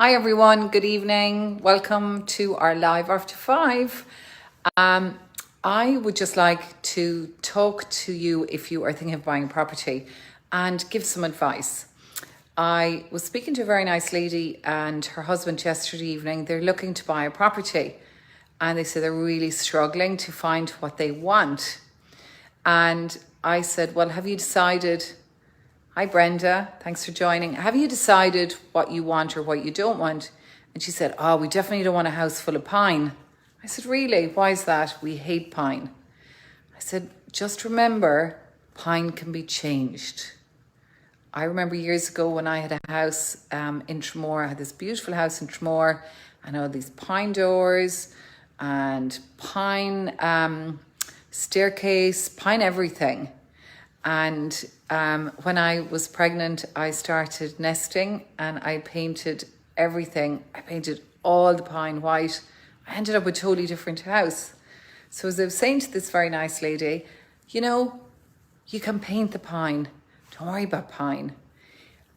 Hi everyone, good evening. Welcome to our live after 5. I would just like to talk to you if you are thinking of buying property and give some advice. I was speaking to a very nice lady and her husband yesterday evening. They're looking to buy a property and they say they're really struggling to find what they want. And I said, well, have you decided? Hi Brenda, thanks for joining. Have you decided what you want or what you don't want? And she said, oh, we definitely don't want a house full of pine. I said, really? Why is that? We hate pine. I said, just remember, pine can be changed. I remember years ago when I had a house in Tramore. I had this beautiful house in Tramore and all these pine doors and pine staircase, pine everything. And when I was pregnant, I started nesting and I painted everything. I painted all the pine white. I ended up with a totally different house. So as I was saying to this very nice lady, you can paint the pine. Don't worry about pine.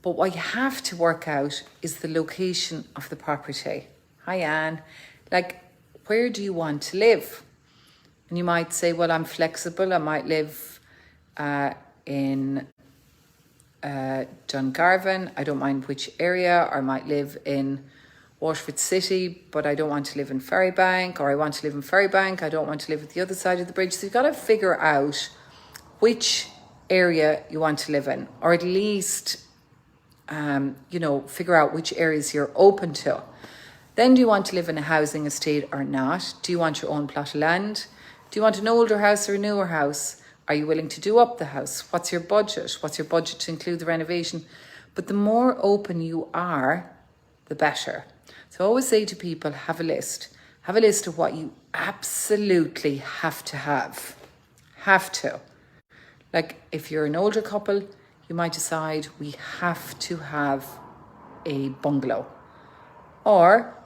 But what you have to work out is the location of the property. Hi, Anne. Where do you want to live? And you might say, well, I'm flexible. I might live in Dungarvan. I don't mind which area. Or I might live in Waterford City, but I don't want to live in Ferrybank. Or I want to live in Ferrybank. I don't want to live at the other side of the bridge. So you've got to figure out which area you want to live in, or at least, figure out which areas you're open to. Then do you want to live in a housing estate or not? Do you want your own plot of land? Do you want an older house or a newer house? Are you willing to do up the house? What's your budget? What's your budget to include the renovation? But the more open you are, the better. So I always say to people, have a list. Have a list of what you absolutely have to have. Have to. Like if you're an older couple, you might decide we have to have a bungalow. Or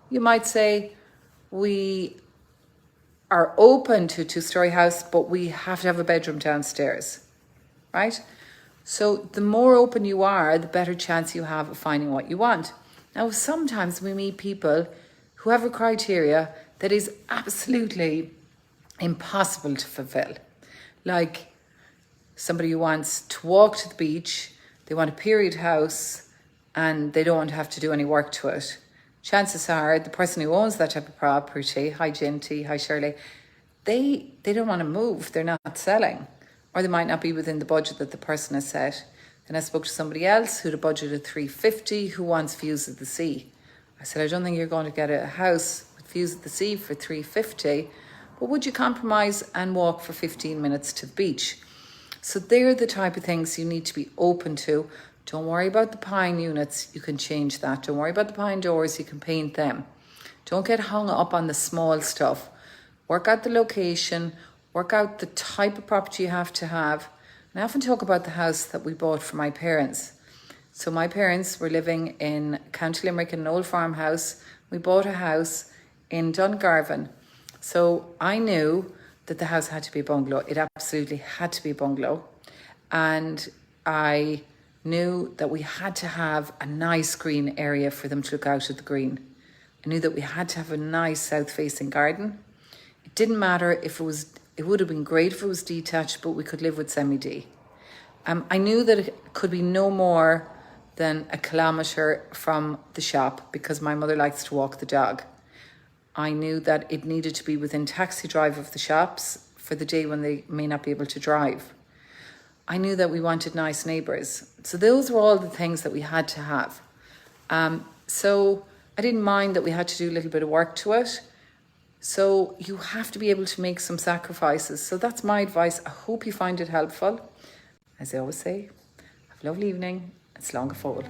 you might say we are open to a 2-story house, but we have to have a bedroom downstairs, right? So the more open you are, the better chance you have of finding what you want. Now, sometimes we meet people who have a criteria that is absolutely impossible to fulfill. Like somebody who wants to walk to the beach, they want a period house, and they don't want to have to do any work to it. Chances are the person who owns that type of property, hi Jinty, hi Shirley, they don't want to move. They're not selling. Or they might not be within the budget that the person has set. Then I spoke to somebody else who had a budget of 350 who wants views of the sea. I said, I don't think you're going to get a house with views of the sea for 350, but would you compromise and walk for 15 minutes to the beach? So they're the type of things you need to be open to. Don't worry about the pine units, you can change that. Don't worry about the pine doors, you can paint them. Don't get hung up on the small stuff. Work out the location, work out the type of property you have to have. And I often talk about the house that we bought for my parents. So my parents were living in County Limerick in an old farmhouse. We bought a house in Dungarvan. So I knew that the house had to be a bungalow. It absolutely had to be a bungalow. And I knew that we had to have a nice green area for them to look out at the green. I knew that we had to have a nice south-facing garden. It didn't matter if it would have been great if it was detached, but we could live with semi-D. I knew that it could be no more than a kilometre from the shop because my mother likes to walk the dog. I knew that it needed to be within taxi drive of the shops for the day when they may not be able to drive. I knew that we wanted nice neighbours. So those were all the things that we had to have. So I didn't mind that we had to do a little bit of work to it. So you have to be able to make some sacrifices. So that's my advice. I hope you find it helpful. As I always say, have a lovely evening. It's long a fall.